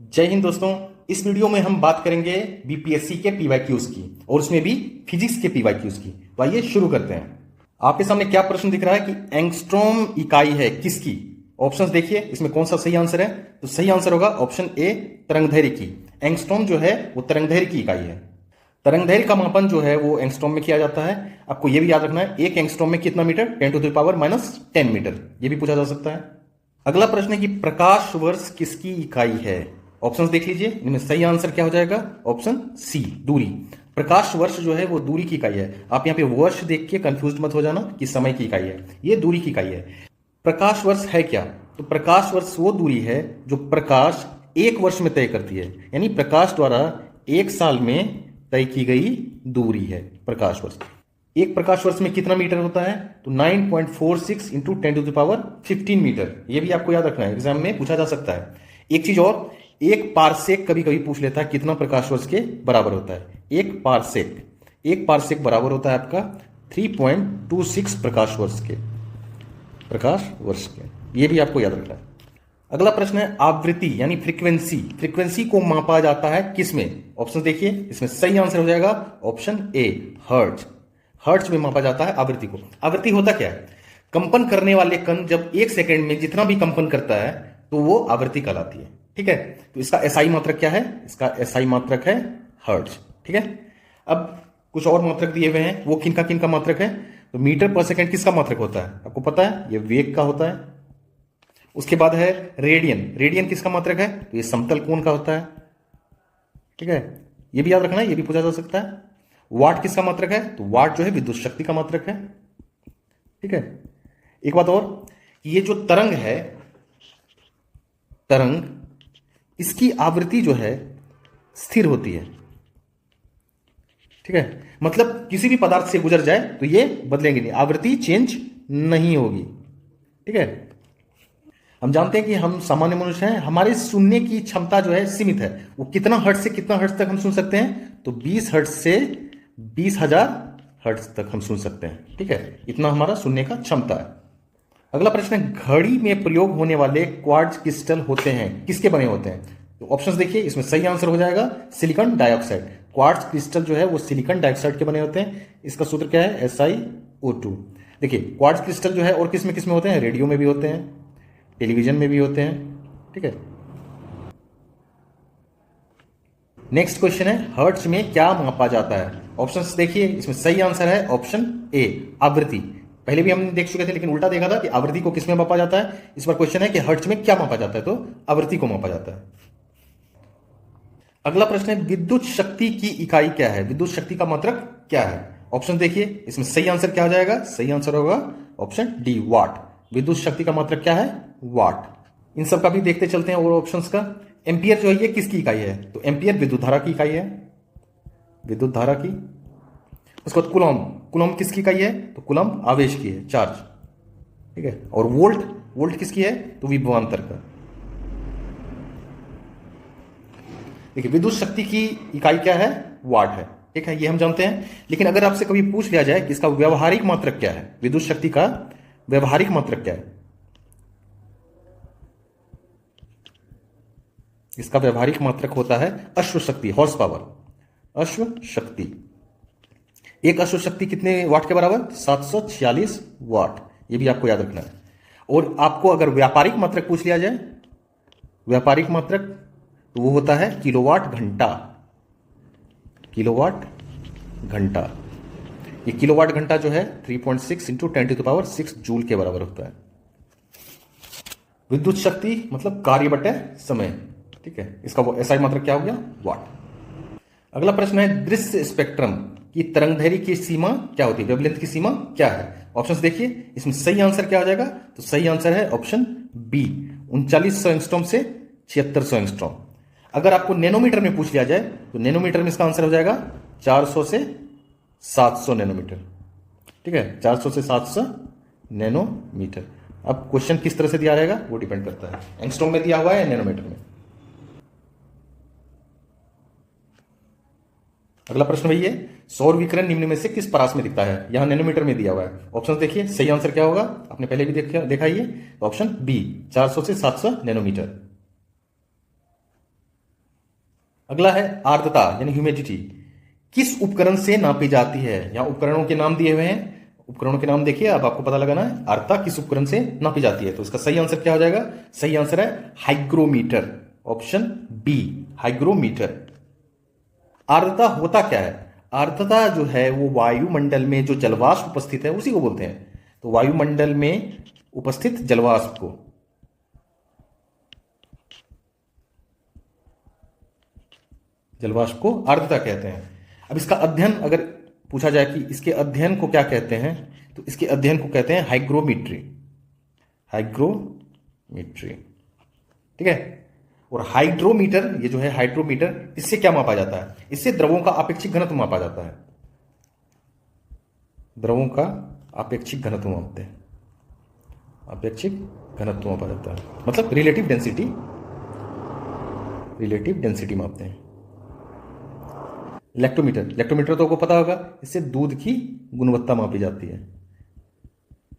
जय हिंद दोस्तों। इस वीडियो में हम बात करेंगे बीपीएससी के पीवाईक्यूज की और उसमें भी फिजिक्स के पीवाईक्यूज की। तो आइए शुरू करते हैं। आपके सामने क्या प्रश्न दिख रहा है कि एंगस्ट्रॉम इकाई है किसकी। ऑप्शंस देखिए, इसमें कौन सा सही आंसर है। तो सही आंसर होगा ऑप्शन ए, तरंगदैर्घ्य की। एंगस्ट्रॉम जो है वो तरंगदैर्घ्य की इकाई है। तरंगदैर्घ्य का मापन जो है वो एंगस्ट्रॉम में किया जाता है। आपको यह भी याद रखना है, एक एंगस्ट्रॉम में कितना मीटर, 10⁻⁻10 मीटर। यह भी पूछा जा सकता है। अगला प्रश्न है कि प्रकाश वर्ष किसकी इकाई है। ऑप्शंस देख लीजिए, इनमें सही आंसर क्या हो जाएगा, ऑप्शन सी, दूरी। प्रकाश वर्ष जो है वो दूरी की इकाई है। आप यहां पे वर्ष देख के कंफ्यूज मत हो जाना कि समय की इकाई है, ये दूरी की इकाई है। प्रकाश वर्ष है क्या, तो प्रकाश वर्ष वो दूरी है जो प्रकाश एक वर्ष में तय करती है, यानी प्रकाश द्वारा एक साल में तय की गई दूरी है प्रकाश वर्ष। एक प्रकाश वर्ष में कितना मीटर होता है, तो 9.46 इंटू 10⁻15 मीटर। यह भी आपको याद रखना है, एग्जाम में पूछा जा सकता है। एक चीज और, एक पारसेक कभी कभी पूछ लेता है कितना प्रकाश वर्ष के बराबर होता है। एक पारसेक बराबर होता है आपका 3.26 प्रकाश वर्ष के। ये भी आपको याद रखना है। अगला प्रश्न है आवृत्ति यानी फ्रीक्वेंसी को मापा जाता है किसमें। ऑप्शन देखिए, इसमें सही आंसर हो जाएगा ऑप्शन ए, हर्ट्ज में मापा जाता है आवृत्ति को। आवृत्ति होता क्या है, कंपन करने वाले कण जब एक सेकंड में जितना भी कंपन करता है तो वो आवृत्ति कहलाती है। ठीक है, तो इसका एसआई मात्रक क्या है, इसका एसआई मात्रक है हर्ट्ज। ठीक है, अब कुछ और मात्रक दिए हुए हैं, वो किनका किनका मात्रक है। तो मीटर पर सेकंड किसका मात्रक होता है, आपको पता है, ये वेग का होता है। उसके बाद है रेडियन किसका मात्रक है, तो ये समतल कोण का होता है। ठीक है, ये भी याद रखना है, ये भी पूछा जा सकता है। वाट किसका मात्रक है, तो वाट जो है विद्युत शक्ति का मात्रक है। ठीक है, एक बात और, ये जो तरंग है, इसकी आवृत्ति जो है स्थिर होती है। ठीक है, मतलब किसी भी पदार्थ से गुजर जाए तो ये बदलेंगे नहीं, आवृत्ति चेंज नहीं होगी। ठीक है, हम जानते हैं कि हम सामान्य मनुष्य हैं, हमारे सुनने की क्षमता जो है सीमित है। वो कितना हर्ट्ज से कितना हर्ट्ज तक हम सुन सकते हैं, तो 20 हर्ट्ज से 20,000 हर्ट्ज तक हम सुन सकते हैं। ठीक है, इतना हमारा सुनने का क्षमता है। अगला प्रश्न है घड़ी में प्रयोग होने वाले क्वार्ट्ज क्रिस्टल होते हैं किसके बने होते हैं। तो ऑप्शंस देखिए, इसमें सही आंसर हो जाएगा सिलिकॉन डाइऑक्साइड। क्वार्ट्ज क्रिस्टल जो है वो सिलिकॉन डाइऑक्साइड के बने होते हैं। इसका सूत्र क्या है, SiO2। देखिए, क्वार्ट्ज क्रिस्टल जो है और किस में होते हैं, रेडियो में भी होते हैं, टेलीविजन में भी होते हैं। ठीक है, नेक्स्ट क्वेश्चन है हर्ट्ज में क्या मापा जाता है। ऑप्शंस देखिए, इसमें सही आंसर है ऑप्शन ए, आवृत्ति। पहले भी हम देख चुके थे लेकिन उल्टा देखा था कि आवृत्ति को किसमें मापा जाता है। इस बार क्वेश्चन है कि हर्ट्ज में क्या मापा जाता है, तो आवृत्ति को मापा जाता है। अगला प्रश्न है विद्युत शक्ति की इकाई क्या है, विद्युत शक्ति का मात्रक क्या है। ऑप्शन देखिए, इसमें सही आंसर क्या हो जाएगा, सही आंसर होगा ऑप्शन डी, वाट। विद्युत शक्ति का मात्रक क्या है, वाट। इन सब का भी देखते चलते हैं और ऑप्शंस का। एम्पियर जो है ये किसकी इकाई है, तो एम्पियर विद्युत धारा की इकाई है, विद्युत धारा की। उसके बाद कुलॉम किसकी इकाई है, तो कुलॉम आवेश की है, चार्ज। ठीक है, और वोल्ट किसकी है, तो विभवांतर का। देखिए, विद्युत शक्ति की इकाई क्या है, वाट है। ठीक है, ये हम जानते हैं। लेकिन अगर आपसे कभी पूछ लिया जाए कि इसका व्यवहारिक मात्रक क्या है, विद्युत शक्ति का व्यवहारिक मात्रक क्या है, इसका व्यवहारिक मात्रक होता है अश्वशक्ति, हॉर्स पावर, अश्वशक्ति। एक अश्वशक्ति कितने वाट के बराबर, 746 वाट। ये भी आपको याद रखना है। और आपको अगर व्यापारिक मात्रक पूछ लिया जाए, व्यापारिक मात्रक, तो वो होता है किलोवाट घंटा। ये किलोवाट घंटा जो है 3.6 इंटू 10⁻6 जूल के बराबर होता है। विद्युत शक्ति मतलब कार्य बटे समय। ठीक है, इसका वो एसआई मात्रक क्या हो गया, वाट। अगला प्रश्न है दृश्य स्पेक्ट्रम की तरंगदैर्घ्य की सीमा क्या होती है, वेवलेंथ की सीमा क्या है। ऑप्शंस देखिए, इसमें सही आंसर क्या हो जाएगा, तो सही आंसर है ऑप्शन बी, 3900 एंगस्ट्रॉम से 7600 एंगस्ट्रॉम। अगर आपको नैनोमीटर में पूछ लिया जाए तो नैनोमीटर में इसका आंसर हो जाएगा 400 से 700 नैनोमीटर। ठीक है, 400 से 700 नैनोमीटर। अब क्वेश्चन किस तरह से दिया रहेगा वो डिपेंड करता है, एंगस्ट्रॉम में दिया हुआ है या नैनोमीटर में। अगला प्रश्न वही है, सौर विकिरण निम्न में से किस परास में दिखता है, यहां नैनोमीटर में दिया हुआ है। ऑप्शन देखिए, सही आंसर क्या होगा, आपने पहले भी देखा ही है, ऑप्शन बी, 400 से 700 नैनोमीटर। अगला है आर्द्रता यानी ह्यूमिडिटी, किस उपकरण से नापी जाती है। यहां उपकरणों के नाम दिए हुए हैं, उपकरणों के नाम देखिए, अब आपको पता लगाना है आर्द्रता किस उपकरण से नापी जाती है। तो इसका सही आंसर क्या हो जाएगा, सही आंसर है हाइग्रोमीटर, ऑप्शन बी हाइग्रोमीटर। आर्द्रता होता क्या है, आर्द्रता जो है वो वायुमंडल में जो जलवाष्प उपस्थित है उसी को बोलते हैं। तो वायुमंडल में उपस्थित जलवाष्प को आर्द्रता कहते हैं। अब इसका अध्ययन अगर पूछा जाए कि इसके अध्ययन को क्या कहते हैं, तो इसके अध्ययन को कहते हैं हाइग्रोमीट्री, हाइग्रोमीट्री, ठीक है। और हाइड्रोमीटर, ये जो है हाइड्रोमीटर, इससे क्या मापा जाता है, इससे द्रवों का अपेक्षिक घनत्व मापा जाता है, द्रवों का अपेक्षिक घनत्व मापते हैं, अपेक्षिक घनत्व मापा जाता है, मतलब रिलेटिव डेंसिटी, मापते हैं। इलेक्ट्रोमीटर तो आपको पता होगा, इससे दूध की गुणवत्ता मापी जाती है।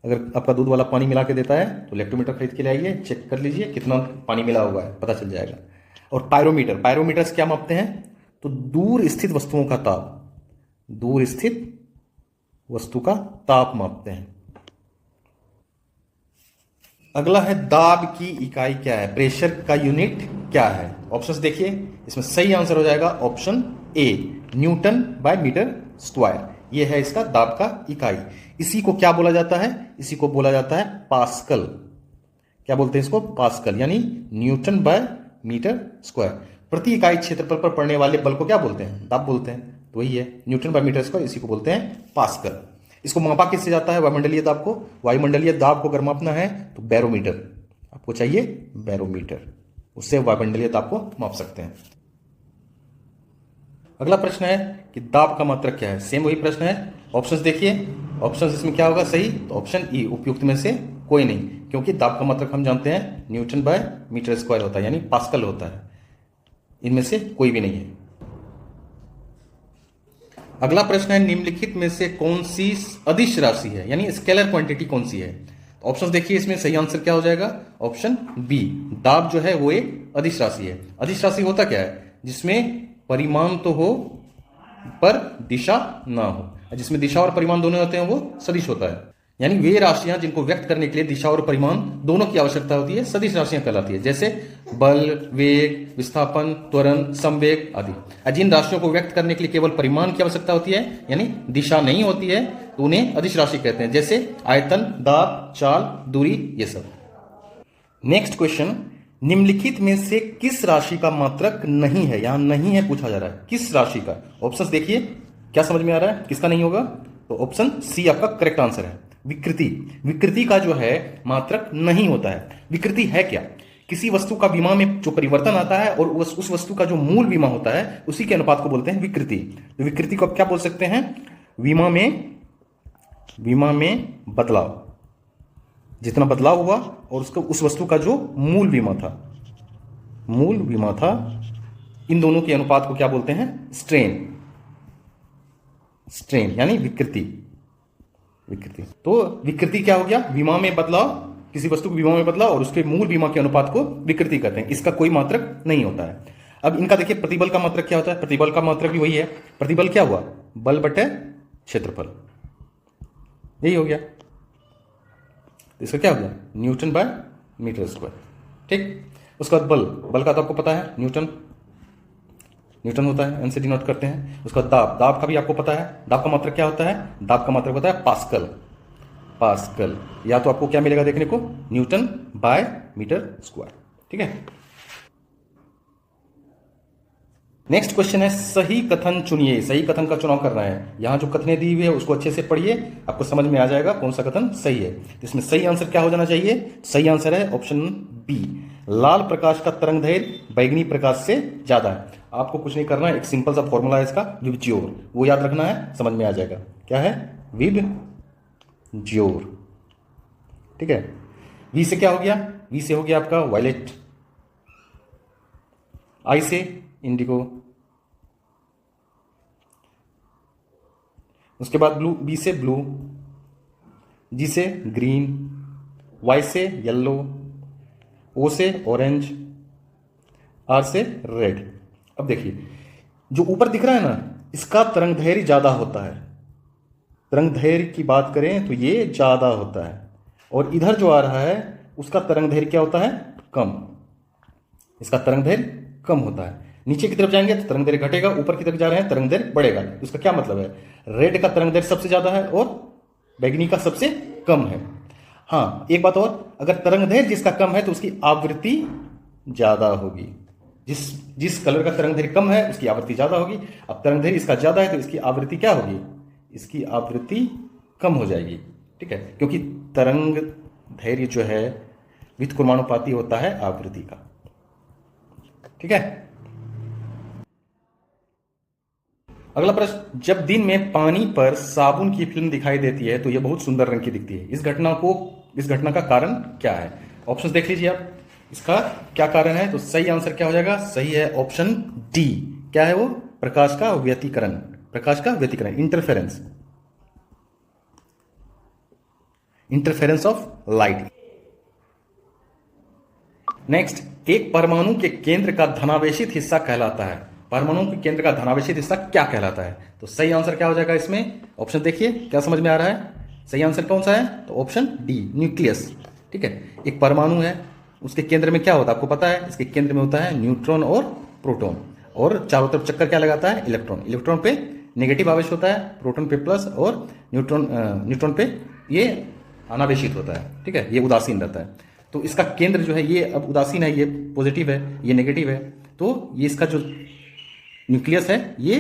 अगर आपका दूध वाला पानी मिला के देता है तो इलेक्ट्रोमीटर खरीद के लाइए, चेक कर लीजिए कितना पानी मिला हुआ है, पता चल जाएगा। और पायरोमीटर से क्या मापते हैं, तो दूर स्थित वस्तुओं का ताप, दूर स्थित वस्तु का ताप मापते हैं। अगला है दाब की इकाई क्या है, प्रेशर का यूनिट क्या है। ऑप्शंस देखिए, इसमें सही आंसर हो जाएगा option A newton by meter square, यह है इसका दाब का इकाई। इसी को क्या बोला जाता है, इसी को बोला जाता है पास्कल। क्या बोलते हैं इसको, पास्कल, यानी न्यूटन बाय मीटर स्क्वायर। प्रति इकाई क्षेत्रफल पर पड़ने वाले बल को क्या बोलते हैं, दाब बोलते हैं। तो वही है न्यूटन बाय मीटर स्क्वायर, इसी को बोलते हैं पास्कल। इसको मापा किससे जाता है, वायुमंडलीय दाब को। वायुमंडलीय दाब को अगर मापना है तो बैरोमीटर आपको चाहिए, बैरोमीटर, उससे वायुमंडलीय दाब को माप सकते हैं। अगला प्रश्न है कि दाब का मात्रक क्या है, सेम वही प्रश्न है। ऑप्शंस देखिए, ऑप्शंस इसमें क्या होगा सही, तो ऑप्शन ई उपयुक्त में से कोई नहीं, क्योंकि दाब का मात्रक हम जानते हैं न्यूटन बाय मीटर स्क्वायर होता है, यानी पास्कल होता है। इनमें से कोई भी नहीं है। अगला प्रश्न है निम्नलिखित में से कौन सी अदिश राशि है, यानी स्केलर क्वांटिटी कौन सी है। ऑप्शंस देखिए, इसमें सही आंसर क्या हो जाएगा, ऑप्शन बी दाब जो है वो एक अदिश राशि है। अदिश राशि होता क्या है, जिसमें परिमाण तो हो पर दिशा ना हो। जिसमें दिशा और परिमाण दोनों होते हैं वो सदिश होता है। यानी वे राशियां जिनको व्यक्त करने के लिए दिशा और परिमाण दोनों की आवश्यकता होती है, सदिश राशियां कहलाती है। जैसे बल, वेग, विस्थापन, त्वरण, संवेग आदि। जिन राशियों को व्यक्त करने के लिए केवल परिमाण की आवश्यकता होती है, यानी दिशा नहीं होती है, तो उन्हें अदिश राशि कहते हैं। जैसे आयतन, दाब, चाल, दूरी, ये सब। नेक्स्ट क्वेश्चन, निम्नलिखित में से किस राशि का मात्रक नहीं है, यहां नहीं है पूछा जा रहा है, किस राशि का। ऑप्शंस देखिए, क्या समझ में आ रहा है किसका नहीं होगा, तो ऑप्शन सी आपका करेक्ट आंसर है। विकृति, विकृति का जो है मात्रक नहीं होता है। विकृति है क्या, किसी वस्तु का विमा में जो परिवर्तन आता है और उस वस्तु का जो मूल विमा होता है उसी के अनुपात को बोलते हैं विकृति। तो विकृति को आप क्या बोल सकते हैं, विमा में बदलाव, जितना बदलाव हुआ और उसका उस वस्तु का जो मूल विमा था, इन दोनों के अनुपात को क्या बोलते हैं, स्ट्रेन, यानी विकृति। तो विकृति क्या हो गया, विमा में बदलाव, किसी वस्तु को विमा में बदलाव और उसके मूल विमा के अनुपात को विकृति कहते हैं। इसका कोई मात्रक नहीं होता है। अब इनका देखिए, प्रतिबल का मात्रक क्या होता है, प्रतिबल का मात्रक भी वही है। प्रतिबल क्या हुआ, बल बटे क्षेत्रफल, यही हो गया। इसका क्या हो गया, न्यूटन बाय मीटर स्क्वायर, ठीक। उसके बाद बल का तो आपको पता है, न्यूटन होता है, एन से डिनोट करते हैं। उसका दाब का भी आपको पता है, दाब का मात्रक क्या होता है, दाब का मात्रक होता है पास्कल। या तो आपको क्या मिलेगा देखने को, न्यूटन बाय मीटर स्क्वायर, ठीक है। नेक्स्ट क्वेश्चन है सही कथन चुनिए। सही कथन का चुनाव करना है। यहां जो कथने दी हुई है उसको अच्छे से पढ़िए, आपको समझ में आ जाएगा कौन सा कथन सही है। इसमें सही आंसर क्या हो जाना चाहिए, सही आंसर है ऑप्शन बी, लाल प्रकाश का तरंग दैर्घ्य बैगनी प्रकाश से ज्यादा है। आपको कुछ नहीं करना है, एक सिंपल सा फॉर्मूला है इसका, विबज्योर, वो याद रखना है, समझ में आ जाएगा। क्या है, विबज्योर, ठीक है। वी से क्या हो गया, वी से हो गया आपका वायलेट, आई से इंडिगो, उसके बाद ब्लू, बी से ब्लू, जी से ग्रीन, वाई से येलो, ओ से ऑरेंज, आर से रेड। अब देखिए, जो ऊपर दिख रहा है ना, इसका तरंग दैर्घ्य ज्यादा होता है। तरंग दैर्घ्य की बात करें तो ये ज्यादा होता है, और इधर जो आ रहा है उसका तरंग दैर्घ्य क्या होता है, कम। इसका तरंग दैर्घ्य कम होता है। नीचे की तरफ जाएंगे तो तरंग दैर्घ्य घटेगा, ऊपर की तरफ जा रहे हैं तरंग दैर्घ्य बढ़ेगा। इसका क्या मतलब है, रेड का तरंग दैर्घ्य सबसे ज्यादा है और बैगनी का सबसे कम है। हाँ, एक बात और, अगर तरंग दैर्घ्य जिसका कम है तो उसकी आवृत्ति ज्यादा होगी। जिस कलर का तरंग दैर्घ्य कम है उसकी आवृत्ति ज्यादा होगी। अब तरंग दैर्घ्य इसका ज्यादा है तो इसकी आवृत्ति क्या होगी, इसकी आवृत्ति कम हो जाएगी। ठीक है, क्योंकि तरंग दैर्घ्य जो है व्युत्क्रमानुपाती होता है आवृत्ति का। ठीक है, अगला प्रश्न, जब दिन में पानी पर साबुन की फिल्म दिखाई देती है तो यह बहुत सुंदर रंग की दिखती है। इस घटना का कारण क्या है? ऑप्शन देख लीजिए आप, इसका क्या कारण है। तो सही आंसर क्या हो जाएगा, सही है ऑप्शन डी। क्या है वो, प्रकाश का व्यतिकरण। प्रकाश का व्यतिकरण, इंटरफेरेंस ऑफ लाइट। नेक्स्ट, एक परमाणु के केंद्र का धनावेशित हिस्सा कहलाता है। परमाणु के केंद्र का धनावेशित हिस्सा क्या कहलाता है? तो सही आंसर क्या हो जाएगा इसमें, ऑप्शन देखिए, क्या समझ में आ रहा है? सही आंसर कौन सा है? तो ऑप्शन डी, न्यूक्लियस। ठीक है, एक परमाणु है, उसके केंद्र में क्या होता है आपको पता है, इसके केंद्र में होता है न्यूट्रॉन और प्रोटॉन, और चारों तरफ चक्कर क्या लगाता है, इलेक्ट्रॉन। इलेक्ट्रॉन पे नेगेटिव आवेश होता है, प्रोटॉन पे प्लस, और न्यूट्रॉन पे ये अनावेशित होता है। ठीक है, ये उदासीन रहता है। तो इसका केंद्र जो है ये अब उदासीन है, ये पॉजिटिव है, ये नेगेटिव है, तो ये इसका जो न्यूक्लियस है ये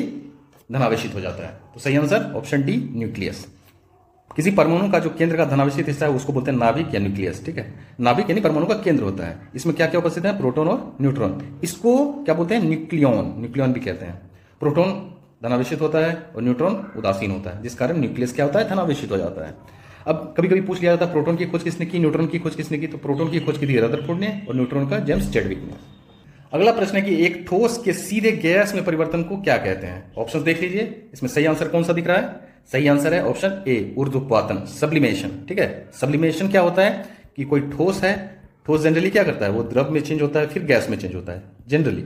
धनावेशित हो जाता है। तो सही आंसर ऑप्शन डी, न्यूक्लियस। किसी परमाणु का जो केंद्र का धनावेशित हिस्सा है उसको बोलते हैं नाभिक या न्यूक्लियस। ठीक है, नाभिक यानी परमाणु का केंद्र होता है। इसमें क्या क्या उपस्थित है, प्रोटॉन और न्यूट्रॉन। इसको क्या बोलते हैं, न्यूक्लियॉन भी कहते हैं। प्रोटॉन धनावेशित होता है और न्यूट्रॉन उदासीन होता है, जिस कारण न्यूक्लियस क्या होता है, धनावेशित हो जाता है। अब कभी कभी पूछ लिया जाता है प्रोटॉन की खोज किसने की, न्यूट्रॉन की खोज किसने की। तो प्रोटॉन की खोज की थी रदरफोर्ड ने, और न्यूट्रॉन का जेम्स चैडविक ने। अगला प्रश्न है कि एक ठोस के सीधे गैस में परिवर्तन को क्या कहते हैं? ऑप्शन देख लीजिए, इसमें सही आंसर कौन सा दिख रहा है? सही आंसर है ऑप्शन ए, ऊर्ध्वपातन, सब्लिमेशन। ठीक है, सब्लिमेशन क्या होता है कि कोई ठोस है, ठोस जनरली क्या करता है, वो द्रव में चेंज होता है फिर गैस में चेंज होता है जनरली।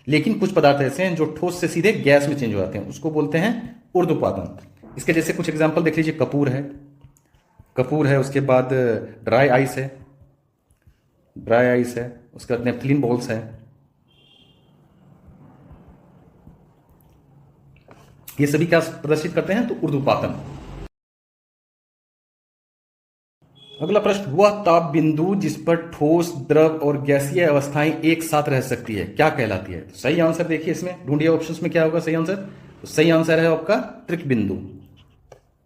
लेकिन कुछ पदार्थ ऐसे हैं जो ठोस से सीधे गैस में चेंज हो जाते हैं, उसको बोलते हैं ऊर्ध्वपातन। इसके जैसे कुछ एग्जाम्पल देख लीजिए, कपूर है, उसके बाद ड्राई आइस है, उसके बाद नेफ्थलीन बॉल्स है। ये सभी क्या प्रदर्शित करते हैं, तो ऊर्ध्वपातन। अगला प्रश्न, वह ताप बिंदु जिस पर ठोस, द्रव और गैसीय अवस्थाएं एक साथ रह सकती है क्या कहलाती है? तो सही आंसर देखिए, इसमें ढूंढिए ऑप्शंस में क्या होगा सही आंसर। तो सही आंसर है आपका त्रिक बिंदु।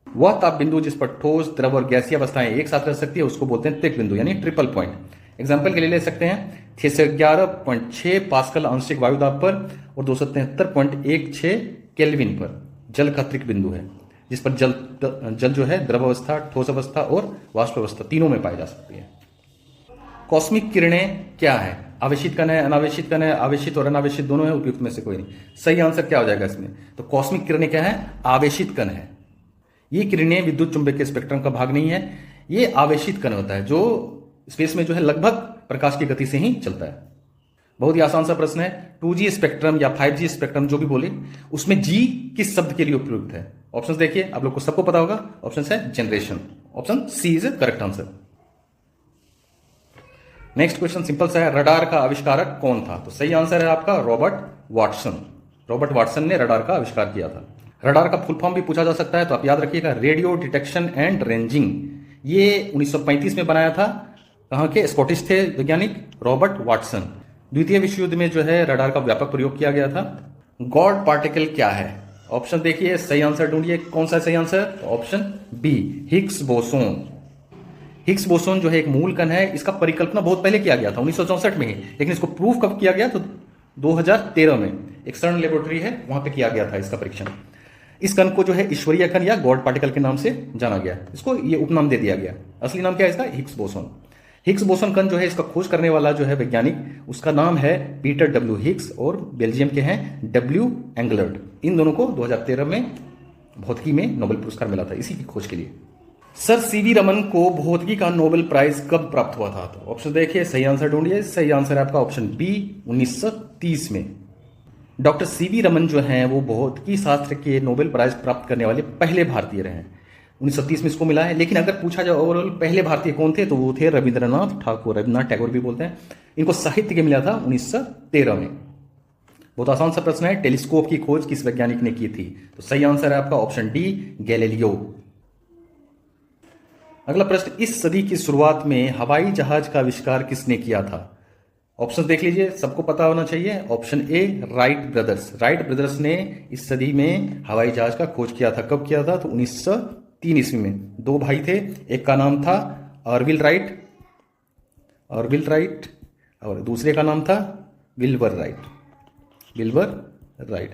वह ताप बिंदु जिस पर ठोस, द्रव और गैसीय अवस्थाएं एक साथ रह सकती है उसको बोलते हैं त्रिक बिंदु, यानी ट्रिपल पॉइंट। एग्जाम्पल के लिए ले सकते हैं 611.6 पास्कल आंशिक वायु दाब पर और 273.16 केल्विन पर जल का त्रिक बिंदु है, जिस पर जल जो है द्रव अवस्था, ठोस अवस्था और वाष्प अवस्था तीनों में पाई जा सकती है। कॉस्मिक किरणें क्या है? आवेशित कण है, अनावेशित कण है, आवेशित और अनावेशित दोनों है, उपयुक्त में से कोई नहीं। सही आंसर क्या हो जाएगा इसमें? तो कॉस्मिक किरणें क्या है? आवेशित कण है। ये किरणें विद्युत चुंबकीय स्पेक्ट्रम का भाग नहीं है, ये आवेशित कण होता है जो स्पेस में जो है लगभग प्रकाश की गति से ही चलता है। बहुत ही आसान सा प्रश्न है। 2G स्पेक्ट्रम या 5G स्पेक्ट्रम जो भी बोले, उसमें G किस शब्द के लिए उपयुक्त है? ऑप्शंस देखिए, आप लोग को सबको पता होगा। ऑप्शन है generation, option C is correct answer. Next question simple सा है, रडार का आविष्कारक कौन था? तो सही आंसर है आपका रॉबर्ट वाटसन ने रडार का आविष्कार किया था। रडार का फुल फॉर्म भी पूछा जा सकता है, तो आप याद रखिएगा, रेडियो डिटेक्शन एंड रेंजिंग। ये 1935 में बनाया था। कहाँ के? स्कॉटिश थे वैज्ञानिक रॉबर्ट वाटसन। द्वितीय विश्व युद्ध में जो है रडार का व्यापक प्रयोग किया गया था। गॉड पार्टिकल क्या है? ऑप्शन देखिए, सही आंसर ढूंढिए, कौन सा सही आंसर? तो option B, Higgs boson. Higgs boson जो है एक मूल कण है, इसका परिकल्पना बहुत पहले किया गया था 1964 में ही, लेकिन इसको प्रूफ कब किया गया? तो 2013 में एक सर्न लेबोरेटरी है, वहां पे किया गया था इसका परीक्षण। इस कण को जो है ईश्वरीय कण या गॉड पार्टिकल के नाम से जाना गया, इसको ये उपनाम दे दिया गया। असली नाम क्या है इसका? Higgs boson. हिग्स बोसोन कण जो है इसका खोज करने वाला जो है वैज्ञानिक, उसका नाम है पीटर डब्ल्यू हिग्स और बेल्जियम के हैं डब्ल्यू एंगलर्ड। इन दोनों को 2013 में भौतिकी में नोबेल पुरस्कार मिला था इसी की खोज के लिए। सर सीवी रमन को भौतिकी का नोबेल प्राइज कब प्राप्त हुआ था? तो ऑप्शन देखिए, सही आंसर ढूंढिए। सही आंसर है आपका ऑप्शन बी, 1930 में। डॉक्टर सीवी रमन जो हैं वो भौतिकी शास्त्र के नोबेल प्राइज प्राप्त करने वाले पहले भारतीय रहे हैं। 1930 में इसको मिला है। लेकिन अगर पूछा जाए ओवरऑल पहले भारतीय कौन थे, तो वो थे रविंद्रनाथ ठाकुर, रविन्द्रनाथ टैगोर भी बोलते हैं। इनको साहित्य के मिला था 1913 में। बहुत आसान सा प्रश्न है, टेलीस्कोप की खोज किस वैज्ञानिक ने की थी? तो सही आंसर है आपका ऑप्शन डी, गैलीलियो। अगला प्रश्न, इस सदी की शुरुआत में हवाई जहाज का आविष्कार किसने किया था? ऑप्शन देख लीजिए, सबको पता होना चाहिए। Option A, Wright brothers. Wright brothers ने इस सदी में हवाई जहाज का खोज किया था। कब किया था? तो 1903 ईस्वी में। दो भाई थे, एक का नाम था ऑरविल राइट, और दूसरे का नाम था विल्बर राइट।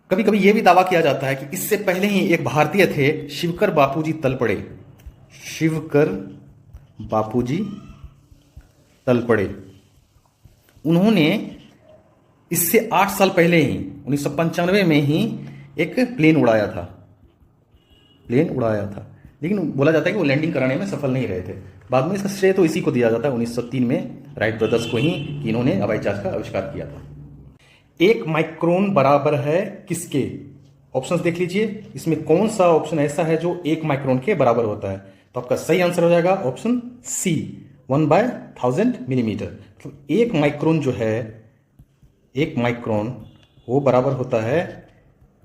कभी कभी यह भी दावा किया जाता है कि इससे पहले ही एक भारतीय थे, शिवकर बापूजी तलपड़े। उन्होंने इससे 8 साल पहले ही 1995 में ही एक प्लेन उड़ाया था, लेकिन बोला जाता है कि वो लैंडिंग कराने में सफल नहीं रहे थे। बाद में इसका श्रेय तो इसी को दिया जाता है, 1903 में राइट ब्रदर्स को ही, कि इन्होंने हवाई जहाज का आविष्कार किया था। 1 माइक्रोन बराबर है किसके? ऑप्शंस देख लीजिए, इसमें कौन सा ऑप्शन ऐसा है जो 1 माइक्रोन के बराबर होता है? तो आपका सही आंसर हो जाएगा ऑप्शन सी, 1/1000 मिलीमीटर। तो 1 माइक्रोन जो है, 1 माइक्रोन वो बराबर होता है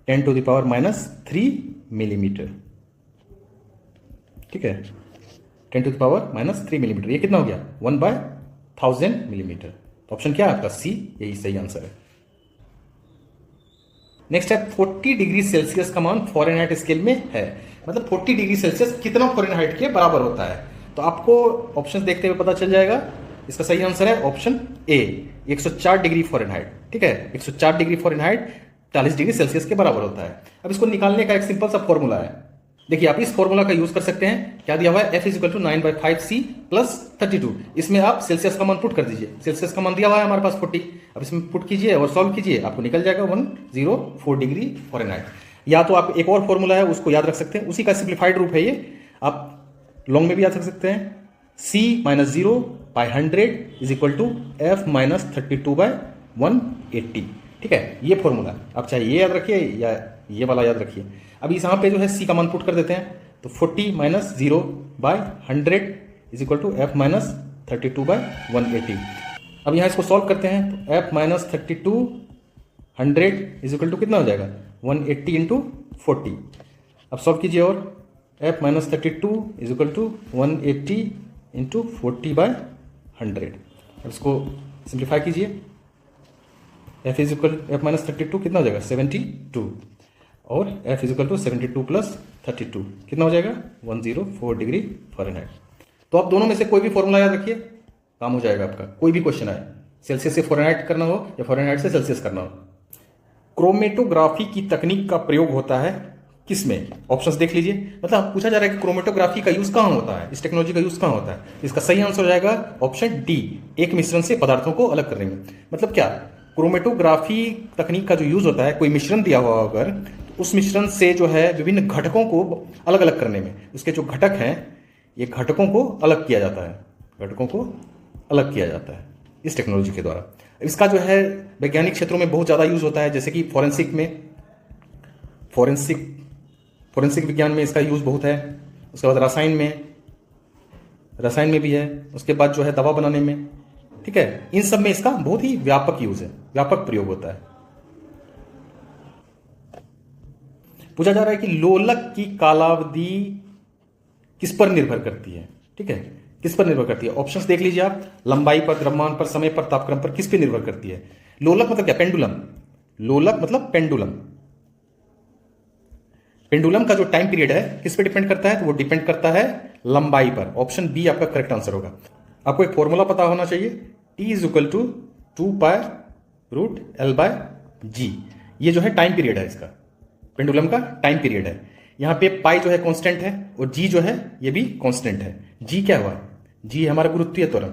10⁻³ मिलीमीटर। ठीक है, 10⁻³ मिलीमीटर। ये कितना हो गया? 1/1000 मिलीमीटर। तो ऑप्शन क्या है आपका? सी, यही सही आंसर है। नेक्स्ट है, 40 डिग्री सेल्सियस का मान फ़ारेनहाइट स्केल में है। मतलब 40 डिग्री सेल्सियस कितना फ़ारेनहाइट के बराबर होता है? तो आपको ऑप्शंस देखते हुए पता चल जाएगा। इसका सही आंसर है ऑप्शन ए, 104 डिग्री फ़ारेनहाइट। ठीक है, 104 डिग्री फ़ारेनहाइट 40 डिग्री सेल्सियस के बराबर होता है। अब इसको निकालने का एक सिंपल सा फॉर्मूला है। देखिए, आप इस फॉर्मूला का यूज कर सकते हैं। क्या दिया हुआ है? F = 9/5C + 32। इसमें आप सेल्सियस का मान पुट कर दीजिए। सेल्सियस का मान दिया हुआ है हमारे पास 40। अब इसमें पुट कीजिए और सॉल्व कीजिए, आपको निकल जाएगा 104 डिग्री फ़ारेनहाइट। या तो आप एक और फॉर्मूला है उसको याद रख सकते हैं, उसी का सिंप्लीफाइड रूप है ये। आप लॉन्ग में भी याद रख सकते हैं, C - 0/100 = F - 32/180। ठीक है, ये फॉर्मूला आप चाहे ये याद रखिए या ये वाला याद रखिए। अब इस यहाँ पे जो है C का मान पुट कर देते हैं, तो 40 - 0/100 = F - 32/180। अब यहाँ इसको सॉल्व करते हैं, तो F - 32/100 = कितना हो जाएगा? 180 × 40। अब सॉल्व कीजिए और F - 32 = 180 × 40/100। अब इसको सिंप्लीफाई कीजिए। F - 32 कितना हो जाएगा? 72। और F = 72 + 32 कितना हो जाएगा? 104 डिग्री फ़ारेनहाइट। तो आप दोनों में से कोई भी फॉर्मूला याद रखिए, काम हो जाएगा आपका। कोई भी क्वेश्चन आए, सेल्सियस से फ़ारेनहाइट करना हो या फ़ारेनहाइट से सेल्सियस करना हो। क्रोमेटोग्राफी की तकनीक का प्रयोग होता है किसमें? ऑप्शंस देख लीजिए। मतलब पूछा जा रहा है कि क्रोमेटोग्राफी का यूज कहाँ होता है, इस टेक्नोलॉजी का यूज कहाँ होता है? इसका सही आंसर हो जाएगा ऑप्शन डी, एक मिश्रण से पदार्थों को अलग करने में। मतलब क्या, क्रोमेटोग्राफी तकनीक का जो यूज होता है, कोई मिश्रण दिया हुआ अगर, उस मिश्रण से जो है विभिन्न घटकों को अलग अलग करने में, उसके जो घटक हैं, ये घटकों को अलग किया जाता है इस टेक्नोलॉजी के द्वारा। इसका जो है वैज्ञानिक क्षेत्रों में बहुत ज़्यादा यूज होता है, जैसे कि फोरेंसिक विज्ञान में इसका यूज बहुत है। उसके बाद रसायन में भी है। उसके बाद जो है दवा बनाने में। ठीक है, इन सब में इसका बहुत ही व्यापक यूज है, व्यापक प्रयोग होता है। पूछा जा रहा है कि लोलक की कालावधि किस पर निर्भर करती है? ठीक है, किस पर निर्भर करती है? ऑप्शंस देख लीजिए आप, लंबाई पर, द्रव्यमान पर, समय पर, तापक्रम पर, किस पर निर्भर करती है? लोलक मतलब क्या? पेंडुलम। लोलक मतलब पेंडुलम। पेंडुलम का जो टाइम पीरियड है किस पे डिपेंड करता है? तो वो डिपेंड करता है लंबाई पर। ऑप्शन बी आपका करेक्ट आंसर होगा। आपको एक फॉर्मूला पता होना चाहिए, T = 2π√L/g। ये जो है टाइम पीरियड है, इसका पेंडुलम का टाइम पीरियड है। यहाँ पे पाई जो है कांस्टेंट है और जी जो है ये भी कांस्टेंट है। जी क्या हुआ? जी है हमारा गुरुत्वीय त्वरण,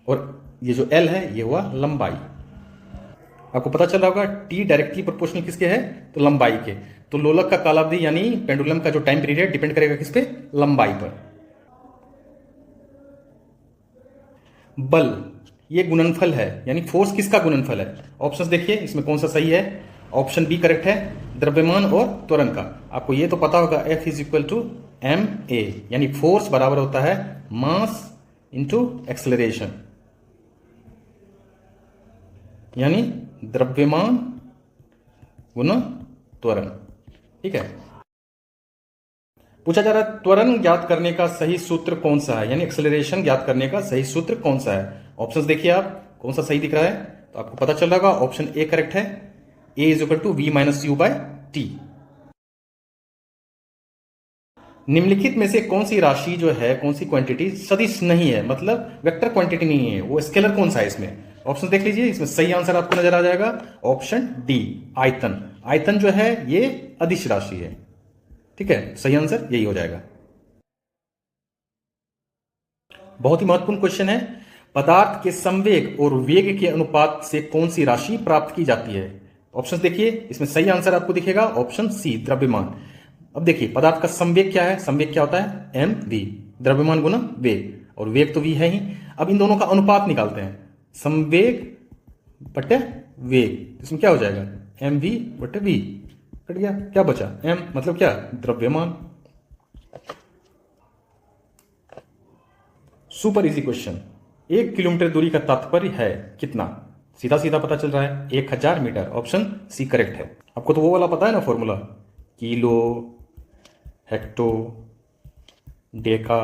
और ये जो एल है ये हुआ लंबाई। आपको पता चल रहा होगा टी डायरेक्टली प्रोपोर्शनल किसके है? तो लंबाई के। तो लोलक का कालावधि यानी पेंडुलम का जो टाइम पीरियड डिपेंड करेगा किस पे? लंबाई पर। बल ये गुणनफल है, यानी फोर्स किसका गुणनफल है। ऑप्शंस देखिए इसमें कौन सा सही है। ऑप्शन बी करेक्ट है, द्रव्यमान और त्वरण का। आपको ये तो पता होगा F is equal to M A, यानी फोर्स बराबर होता है मास इंटू एक्सेलरेशन, यानी द्रव्यमान गुना त्वरण। ठीक है, पूछा जा रहा है त्वरण ज्ञात करने का सही सूत्र कौन सा है, यानी एक्सेलरेशन ज्ञात करने का सही सूत्र कौन सा है। ऑप्शंस देखिए आप कौन सा सही दिख रहा है, तो आपको पता चल रहा होगा ऑप्शन ए करेक्ट है, a is equal to v minus u by t. निम्नलिखित में से कौन सी राशि जो है, कौन सी क्वांटिटी सदिश नहीं है, मतलब वेक्टर क्वांटिटी नहीं है, वो स्केलर कौन सा है इसमें। ऑप्शन देख लीजिए, इसमें सही आंसर आपको नजर आ जाएगा ऑप्शन डी, आयतन। आयतन जो है ये अदिश राशि है। ठीक है, सही आंसर यही हो जाएगा। बहुत ही महत्वपूर्ण क्वेश्चन है, पदार्थ के संवेग और वेग के अनुपात से कौन सी राशि प्राप्त की जाती है। ऑप्शन देखिए, इसमें सही आंसर आपको दिखेगा ऑप्शन सी, द्रव्यमान। अब देखिए पदार्थ का संवेग क्या है, संवेग क्या होता है एम वी, द्रव्यमान गुना वेग, और वेग तो वी है ही। अब इन दोनों का अनुपात निकालते हैं, संवेग बटे वेग, इसमें क्या हो जाएगा एम वी बटे वी, कट गया, क्या बचा एम, मतलब क्या द्रव्यमान। Super easy question. 1 किलोमीटर दूरी का तात्पर्य है कितना, सीधा सीधा पता चल रहा है 1000 मीटर, ऑप्शन सी करेक्ट है। आपको तो वो वाला पता है ना formula, kilo, hecto, deca,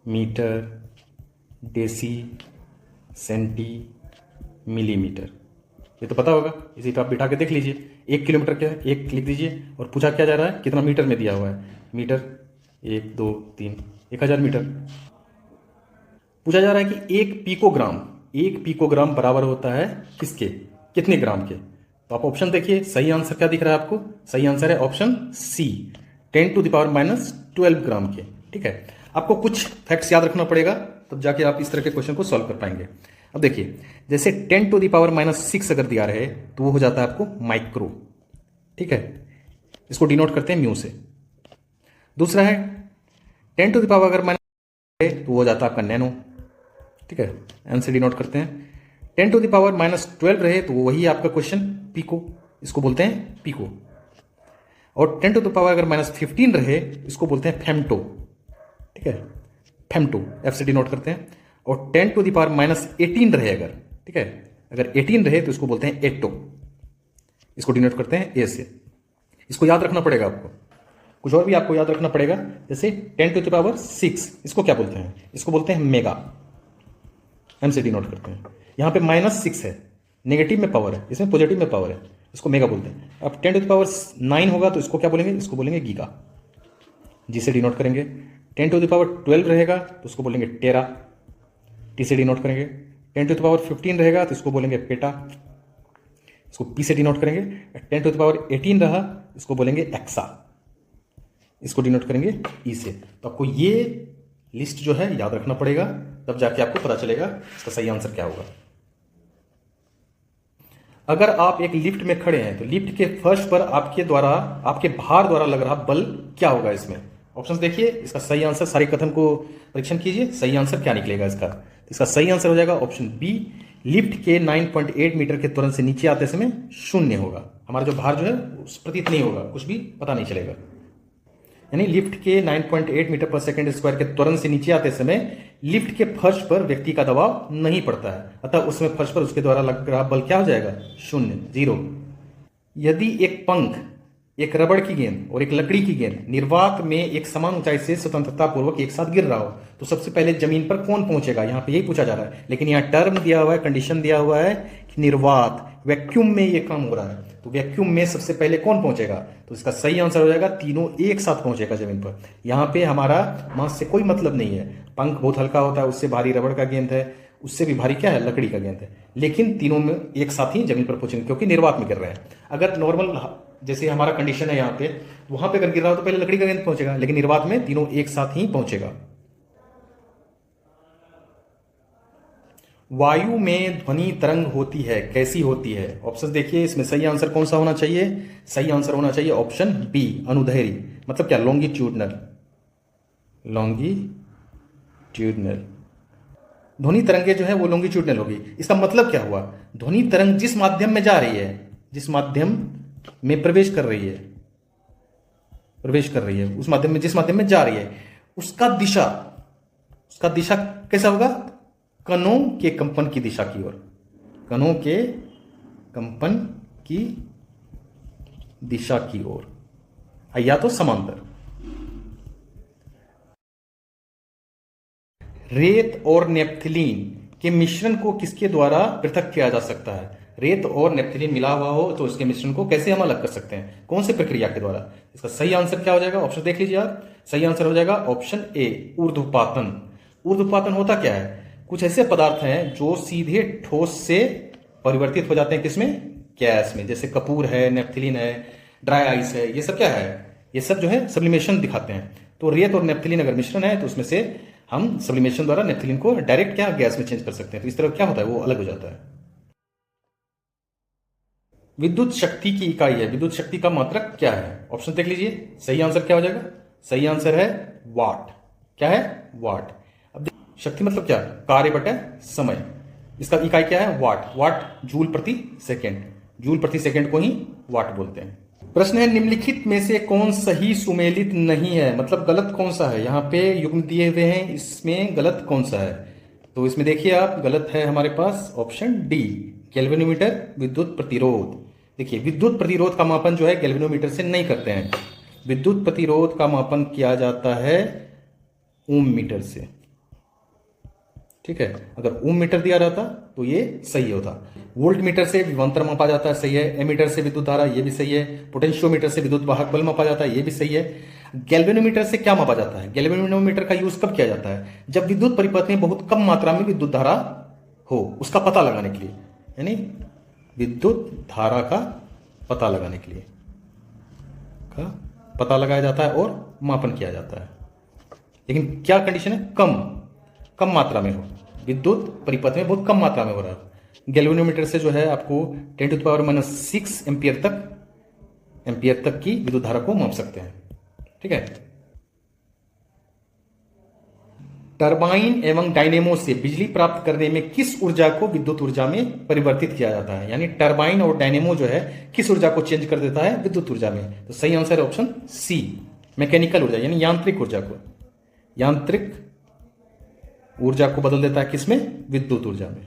meter, deci, centi, millimeter, ये तो पता होगा, इसी पे आप बिठा के देख लीजिए। 1 किलोमीटर क्या है, 1 लिख दीजिए, और पूछा क्या जा रहा है कितना मीटर में दिया हुआ है, मीटर 1 2 3, 1000 मीटर। पूछा जा रहा है कि 1 पिकोग्राम बराबर होता है किसके, कितने ग्राम के। तो आप ऑप्शन देखिए, सही आंसर क्या दिख रहा है आपको, सही आंसर है ऑप्शन सी, 10⁻⁻12 ग्राम के। ठीक है, आपको कुछ फैक्ट्स याद रखना पड़ेगा, तब जाके आप इस तरह के क्वेश्चन को सॉल्व कर पाएंगे। अब देखिए, जैसे 10⁻⁻6 अगर दिया रहे तो वो हो जाता है आपको माइक्रो। ठीक है, इसको डिनोट करते हैं म्यू से। दूसरा है 10⁻⁻ तो वो हो जाता है आपका नैनो। ठीक है, एन से डिनोट करते हैं। 10⁻⁻12 रहे तो वही आपका क्वेश्चन पिको, इसको बोलते हैं पिको। और 10⁻⁻15 रहे इसको बोलते हैं फेम्टो। ठीक है, फेम्टो एफ से डिनोट करते हैं। और 10⁻18 रहे अगर, ठीक है, अगर 18 रहे तो इसको बोलते हैं एटो, इसको डिनोट करते हैं ए से। इसको याद रखना पड़ेगा आपको, कुछ और भी आपको याद रखना पड़ेगा, जैसे 10⁻6 इसको क्या बोलते हैं, इसको बोलते हैं मेगा, एम से डिनोट करते हैं। यहां पे -6 है, नेगेटिव में पावर है, इसमें पॉजिटिव में पावर है, इसको मेगा बोलते हैं। अब 10⁻9 होगा तो इसको क्या बोलेंगे, इसको बोलेंगे गीगा, जी से डिनोट करेंगे। 10⁻12 रहेगा तो उसको बोलेंगे टेरा, टी से डिनोट करेंगे। 10⁻15 रहेगा तो इसको बोलेंगे पेटा, इसको पी से डिनोट करेंगे। 10⁻18 रहा इसको बोलेंगे एक्सा, इसको डिनोट करेंगे ई से। तो आपको ये लिस्ट जो है याद रखना पड़ेगा, तब जाके आपको पता चलेगा इसका सही आंसर क्या होगा। अगर आप एक लिफ्ट में खड़े हैं तो लिफ्ट के फर्श पर आपके द्वारा, आपके भार द्वारा लग रहा बल क्या होगा इसमें। ऑप्शंस देखिए, इसका सही आंसर, सारे कथन को परीक्षण कीजिए, सही आंसर क्या निकलेगा इसका। तो इसका सही आंसर हो जाएगा ऑप्शन बी, लिफ्ट के 9.8 मीटर के त्वरण से नीचे आते समय शून्य होगा, हमारा जो भार जो है उस प्रतीत नहीं होगा, कुछ भी पता नहीं चलेगा। यानी लिफ्ट के 9.8 मीटर पर सेकंड स्क्वायर के त्वरण से नीचे आते समय लिफ्ट के फर्श पर व्यक्ति का दबाव नहीं पड़ता है, अतः उसमें फर्श पर उसके द्वारा लग रहा बल क्या हो जाएगा, शून्य, जीरो। यदि एक पंख, एक रबड़ की गेंद और एक लकड़ी की गेंद निर्वात में एक समान ऊंचाई से स्वतंत्रता पूर्वक एक साथ गिर रहा हो तो सबसे पहले जमीन पर कौन पहुंचेगा, यहां पे यही पूछा जा रहा है। लेकिन यहां टर्म दिया हुआ है, कंडीशन दिया हुआ है कि निर्वात, वैक्यूम में ये काम हो रहा है, तो वैक्यूम में सबसे पहले कौन पहुंचेगा। तो इसका सही आंसर हो जाएगा तीनों एक साथ पहुंचेगा जमीन पर। यहां पे हमारा मास से कोई मतलब नहीं है, पंख बहुत हल्का होता है, उससे भारी रबड़ का गेंद है, उससे भी भारी क्या है, लकड़ी का गेंद है, लेकिन तीनों में एक साथ ही जमीन पर पहुंचेंगे क्योंकि निर्वात में गिर रहे हैं। अगर नॉर्मल जैसे हमारा कंडीशन है यहाँ पे, वहां पे अगर गिर रहा हो तो पहले लकड़ी का गेंद पहुंचेगा, लेकिन निर्वात में तीनों एक साथ ही पहुंचेगा। वायु में ध्वनि तरंग होती है, कैसी होती है। ऑप्शन देखिए, इसमें सही आंसर कौन सा होना चाहिए, सही आंसर होना चाहिए ऑप्शन बी, अनुदैर्घ्य, मतलब क्या, लॉन्गिट्यूडनल, लॉन्गिट्यूडनल। ध्वनि तरंगे जो है वो लॉन्गिट्यूडनल होगी। इसका मतलब क्या हुआ, ध्वनि तरंग जिस माध्यम में जा रही है, जिस माध्यम में प्रवेश कर रही है, उस माध्यम में, जिस माध्यम में जा रही है, उसका दिशा कैसा होगा, कणों के कंपन की दिशा की ओर, कणों के कंपन की दिशा की ओर, या तो समांतर। रेत और नेप्थलीन के मिश्रण को किसके द्वारा पृथक किया जा सकता है। रेत और नेप्थलीन मिला हुआ हो तो इसके मिश्रण को कैसे हम अलग कर सकते हैं, कौन से प्रक्रिया के द्वारा। इसका सही आंसर क्या हो जाएगा, ऑप्शन देख लीजिए आप। सही आंसर हो जाएगा ऑप्शन ए, ऊर्ध्वपातन। ऊर्ध्वपातन होता क्या है, कुछ ऐसे पदार्थ हैं जो सीधे ठोस से परिवर्तित हो जाते हैं, किसमें, गैस में। जैसे कपूर है, नेप्थलीन है, ड्राई आइस है, ये सब क्या है, ये सब जो है सब्लिमेशन दिखाते हैं। तो रेत और नेप्थलीन अगर मिश्रण है तो उसमें से हम सब्लिमेशन द्वारा नेप्थलीन को डायरेक्ट क्या गैस में चेंज कर सकते हैं। तो इस तरह क्या होता है, वो अलग हो जाता है। विद्युत शक्ति की इकाई है, विद्युत शक्ति का मात्रक क्या है, ऑप्शन देख लीजिए। सही आंसर क्या हो जाएगा, सही आंसर है वाट। क्या है, वाट। अब शक्ति मतलब क्या, कार्य बटे समय। इसका इकाई क्या है, वाट। वाट जूल प्रति सेकेंड, जूल प्रति सेकेंड को ही वाट बोलते हैं। प्रश्न है, निम्नलिखित में से कौन सही सुमेलित नहीं है, मतलब गलत कौन सा है। यहां पे युग्म दिए हुए हैं, इसमें गलत कौन सा है। तो इसमें देखिए आप, गलत है हमारे पास ऑप्शन डी, गैल्वेनोमीटर विद्युत प्रतिरोध। देखिए, विद्युत प्रतिरोध का मापन जो है गैल्वेनोमीटर से नहीं करते हैं, विद्युत प्रतिरोध का मापन किया जाता है ओम मीटर से। ठीक है, अगर ओम मीटर दिया रहता तो ये सही होता। वोल्ट मीटर से विभवांतर मापा जाता है, सही है। एमीटर से विद्युत धारा, ये भी सही है। पोटेंशियोमीटर से विद्युत वाहक बल मापा जाता है, ये भी सही है। गैल्वेनोमीटर से क्या मापा जाता है, गैल्वेनोमीटर का यूज कब किया जाता है, जब विद्युत परिपथ में बहुत कम मात्रा में विद्युत धारा हो, उसका पता लगाने के लिए, यानी विद्युत धारा का पता लगाने के लिए का पता लगाया जाता है और मापन किया जाता है। लेकिन क्या कंडीशन है, कम मात्रा में हो, विद्युत परिपथ में बहुत कम मात्रा में हो रहा है। गैल्वेनोमीटर से जो है आपको 10⁻⁻6 एम्पियर तक की विद्युत धारा को माप सकते हैं। ठीक है, टरबाइन एवं डायनेमो से बिजली प्राप्त करने में किस ऊर्जा को विद्युत ऊर्जा में परिवर्तित किया जाता है, यानी टरबाइन और डायनेमो जो है किस ऊर्जा को चेंज कर देता है विद्युत ऊर्जा में। तो सही आंसर है ऑप्शन सी, मैकेनिकल ऊर्जा, यानी यांत्रिक ऊर्जा को बदल देता है किसमें, विद्युत ऊर्जा में।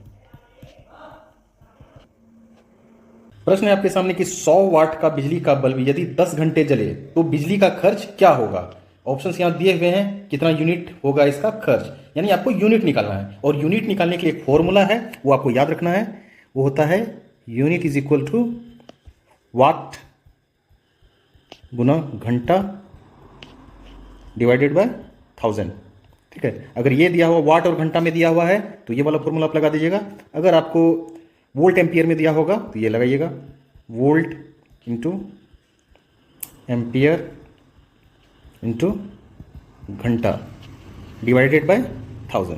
प्रश्न है आपके सामने कि 100 वाट का बिजली का बल्ब यदि 10 घंटे जले तो बिजली का खर्च क्या होगा। ऑप्शंस यहां दिए हुए हैं, कितना यूनिट होगा इसका खर्च, यानी आपको यूनिट निकालना है। और यूनिट निकालने के लिए एक फॉर्मूला है, वो आपको याद रखना है। वो होता है यूनिट इज इक्वल टू वाट गुना घंटा डिवाइडेड बाय 1000। ठीक है, अगर ये दिया हुआ वाट और घंटा में दिया हुआ है तो ये वाला फॉर्मूला आप लगा दीजिएगा। अगर आपको वोल्ट एम्पियर में दिया होगा तो ये लगाइएगा, वोल्ट इंटू एम्पियर इंटू घंटा डिवाइडेड बाय 1000।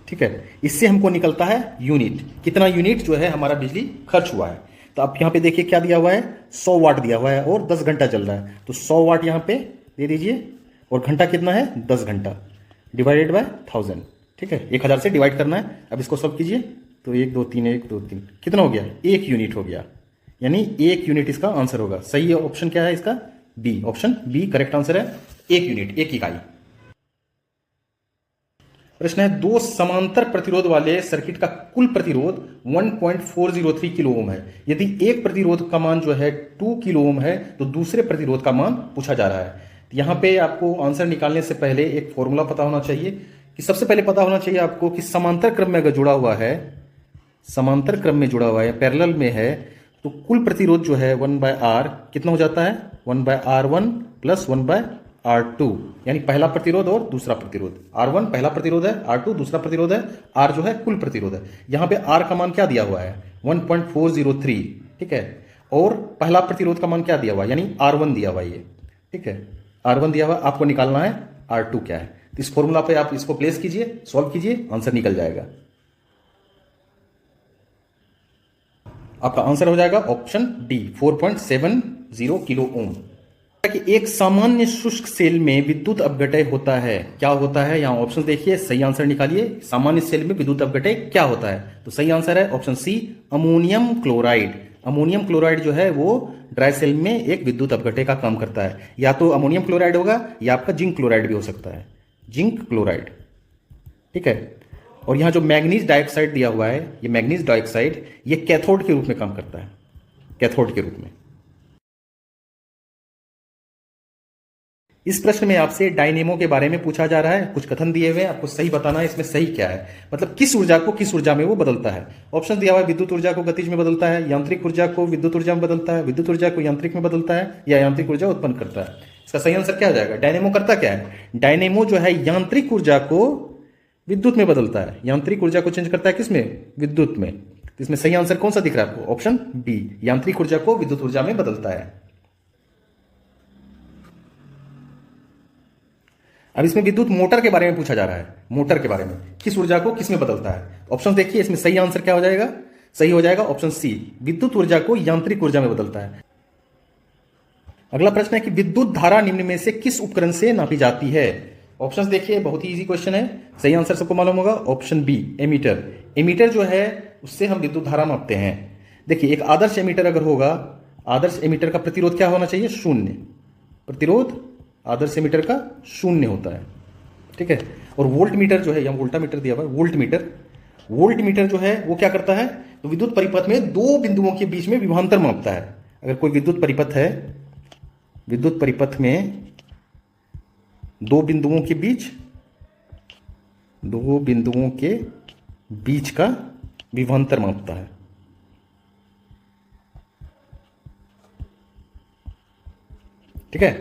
ठीक है, इससे हमको निकलता है यूनिट, कितना यूनिट जो है हमारा बिजली खर्च हुआ है। तो आप यहां पे देखिए क्या दिया हुआ है, 100 वाट दिया हुआ है और 10 घंटा चल रहा है। तो 100 वाट यहां पे दे दीजिए और घंटा कितना है, 10 घंटा डिवाइडेड बाय 1000। ठीक है, 1000 से डिवाइड करना है। अब इसको सब कीजिए तो 1 2 3 1 2 3 कितना हो गया, 1 यूनिट हो गया, यानी 1 यूनिट इसका आंसर होगा। सही ऑप्शन क्या है इसका, B, option B correct answer है, 1 यूनिट, 1 इकाई। प्रश्न है, 2 समांतर प्रतिरोध वाले सर्किट का कुल प्रतिरोध 1.403 किलो ओम है। यदि एक प्रतिरोध का मान जो है 2 किलो ओम है तो दूसरे प्रतिरोध का मान पूछा जा रहा है। यहां पे आपको आंसर निकालने से पहले एक फॉर्मूला पता होना चाहिए, कि सबसे पहले पता होना चाहिए आपको कि समांतर क्रम में अगर जुड़ा हुआ है, समांतर क्रम में जुड़ा हुआ है, पैरेलल में है, तो कुल प्रतिरोध जो है 1/R कितना हो जाता है, 1/R1 प्लस 1/R2, यानी पहला प्रतिरोध और दूसरा प्रतिरोध। R1 पहला प्रतिरोध है, R2 दूसरा प्रतिरोध है, R जो है कुल प्रतिरोध है। यहां पे R का मान क्या दिया हुआ है, 1.403। ठीक है, और पहला प्रतिरोध का मान क्या दिया हुआ है, यानी R1 दिया हुआ है ये। ठीक है, R1 दिया हुआ, आपको निकालना है R2 क्या है। तो इस फॉर्मूला पे आप इसको प्लेस कीजिए, सॉल्व कीजिए, आंसर निकल जाएगा। आपका आंसर हो जाएगा ऑप्शन डी, 4.70 किलो ओम। कि एक सामान्य शुष्क सेल में विद्युत अपघटय होता है, क्या होता है? यहां ऑप्शन देखिए, सही आंसर निकालिए। सामान्य सेल में विद्युत अपघटय क्या होता है? तो सही आंसर है option C, ammonium chloride. Ammonium chloride जो है वो ड्राई सेल में एक विद्युत अपघटय का काम करता है। या तो अमोनियम क्लोराइड होगा या आपका जिंक क्लोराइड भी हो सकता है, जिंक क्लोराइड। ठीक है। और यहां जो मैग्नीज डाइऑक्साइड दिया हुआ है, ये मैग्नीज डाइऑक्साइड ये कैथोड के रूप में काम करता है, कैथोड के रूप में। इस प्रश्न में आपसे डायनेमो के बारे में पूछा जा रहा है। कुछ कथन दिए हुए हैं, आपको सही बताना है इसमें सही क्या है, मतलब किस ऊर्जा को किस ऊर्जा में वो बदलता है। ऑप्शन दिया हुआ है, विद्युत ऊर्जा को गतिज में बदलता है, यांत्रिक ऊर्जा को विद्युत ऊर्जा में बदलता है, विद्युत ऊर्जा को यांत्रिक में बदलता है, या यांत्रिक ऊर्जा उत्पन्न करता है। इसका सही आंसर क्या हो जाएगा? डायनेमो करता क्या है? डायनेमो जो है यांत्रिक ऊर्जा को विद्युत में बदलता है, यांत्रिक ऊर्जा को चेंज करता है किसमें? विद्युत में। तो इसमें सही आंसर कौन सा दिख रहा है आपको? ऑप्शन बी, यांत्रिक ऊर्जा को विद्युत ऊर्जा में बदलता है। अब इसमें विद्युत मोटर के बारे में पूछा जा रहा है, मोटर के बारे में किस ऊर्जा को किस में बदलता है। ऑप्शन देखिए, इसमें सही आंसर क्या हो जाएगा? सही हो जाएगा ऑप्शन सी, विद्युत ऊर्जा को यांत्रिक ऊर्जा में बदलता है। अगला प्रश्न है कि विद्युत धारा निम्न में से किस उपकरण से नापी जाती है? ऑप्शंस देखिए, बहुत ही इजी क्वेश्चन है। सही आंसर सबको मालूम होगा, ऑप्शन बी, एमीटर। एमीटर जो है उससे हम विद्युत धारा मापते हैं। देखिए, एक आदर्श एमीटर अगर होगा, आदर्श एमीटर का प्रतिरोध क्या होना चाहिए? शून्य। प्रतिरोध आदर्श एमीटर का शून्य होता है। ठीक है। और वोल्ट मीटर जो है, या वोल्टा मीटर दिया हुआ है, वोल्ट मीटर, वोल्ट मीटर जो है वो क्या करता है? तो विद्युत परिपथ में दो बिंदुओं के बीच में विभवांतर मापता है। अगर कोई विद्युत परिपथ है, विद्युत परिपथ में दो बिंदुओं के बीच, दो बिंदुओं के बीच का विभवांतर मापता है। ठीक है।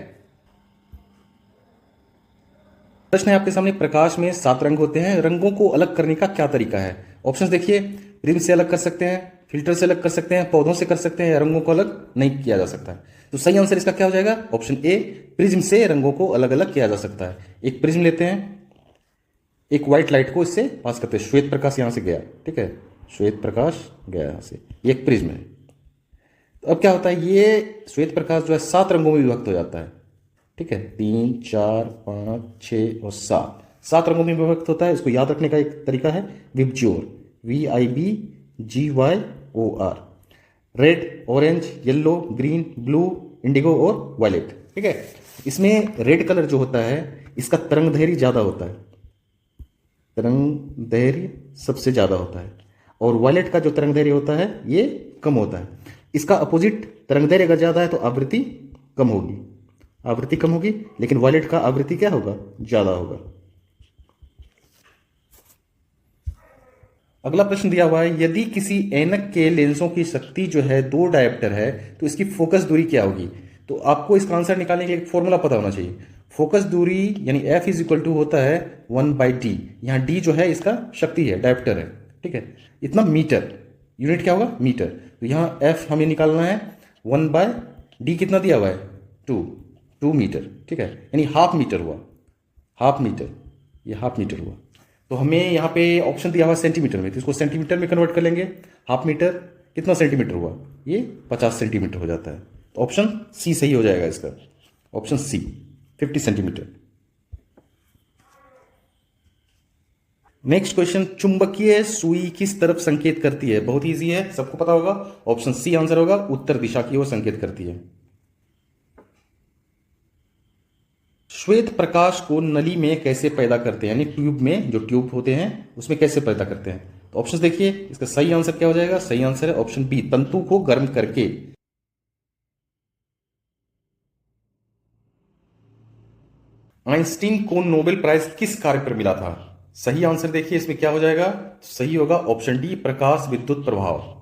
प्रश्न है आपके सामने, प्रकाश में 7 रंग होते हैं, रंगों को अलग करने का क्या तरीका है? ऑप्शंस देखिए, प्रिज्म से अलग कर सकते हैं, फिल्टर से अलग कर सकते हैं, पौधों से कर सकते हैं, या रंगों को अलग नहीं किया जा सकता है। तो सही आंसर इसका क्या हो जाएगा? ऑप्शन ए, प्रिज्म से रंगों को अलग अलग किया जा सकता है। एक प्रिज्म लेते हैं, एक व्हाइट लाइट को इससे पास करते हैं, श्वेत प्रकाश यहां से गया, ठीक है, श्वेत प्रकाश गया यहां से, ये एक प्रिज्म है। तो अब क्या होता है, ये श्वेत प्रकाश जो है 7 रंगों में विभक्त हो जाता है। ठीक है, 3, 4, 5, 6 और 7 रंगों में विभक्त होता है। इसको याद रखने का एक तरीका है विबज्योर, VIBGYOR। Red, orange, yellow, green, blue, Indigo और वायलेट। ठीक है। इसमें रेड कलर जो होता है इसका तरंग दैर्घ्य ज्यादा होता है, तरंग दैर्घ्य सबसे ज्यादा होता है, और वायलेट का जो तरंग दैर्घ्य होता है ये कम होता है। इसका अपोजिट, तरंग दैर्घ्य अगर ज्यादा है तो आवृत्ति कम होगी, आवृत्ति कम होगी, लेकिन वायलेट का आवृत्ति क्या होगा? ज्यादा होगा। अगला प्रश्न दिया हुआ है, यदि किसी ऐनक के लेंसों की शक्ति जो है 2 डायोप्टर है तो इसकी फोकस दूरी क्या होगी? तो आपको इसका आंसर निकालने के लिए एक फॉर्मूला पता होना चाहिए। फोकस दूरी यानी F इज इक्वल टू होता है 1/d। यहां d जो है इसका शक्ति है, डायोप्टर है। ठीक है, इतना मीटर, यूनिट क्या होगा? मीटर। तो यहां F हमें निकालना है 1/d, कितना दिया हुआ है? 2 मीटर। ठीक है, यानी हाफ मीटर हुआ, हाफ मीटर, ये हाफ मीटर हुआ। तो हमें यहाँ पे ऑप्शन दिया हुआ सेंटीमीटर में, तो इसको सेंटीमीटर में कन्वर्ट कर लेंगे। हाफ मीटर कितना सेंटीमीटर हुआ? ये 50 सेंटीमीटर हो जाता है। तो ऑप्शन सी सही हो जाएगा इसका, option C 50 centimeter. Next question, चुंबकीय सुई किस तरफ संकेत करती है? बहुत इजी है, सबको पता होगा, ऑप्शन सी आंसर होगा, उत्तर दिशा की ओर संकेत करती है। श्वेत प्रकाश को नली में कैसे पैदा करते हैं, यानी ट्यूब में जो ट्यूब होते हैं उसमें कैसे पैदा करते हैं? तो ऑप्शन देखिए, इसका सही आंसर क्या हो जाएगा? सही आंसर है ऑप्शन बी, तंतु को गर्म करके। आइंस्टीन को नोबेल प्राइज किस कार्य पर मिला था? सही आंसर देखिए इसमें क्या हो जाएगा? सही होगा ऑप्शन डी, प्रकाश विद्युत प्रभाव।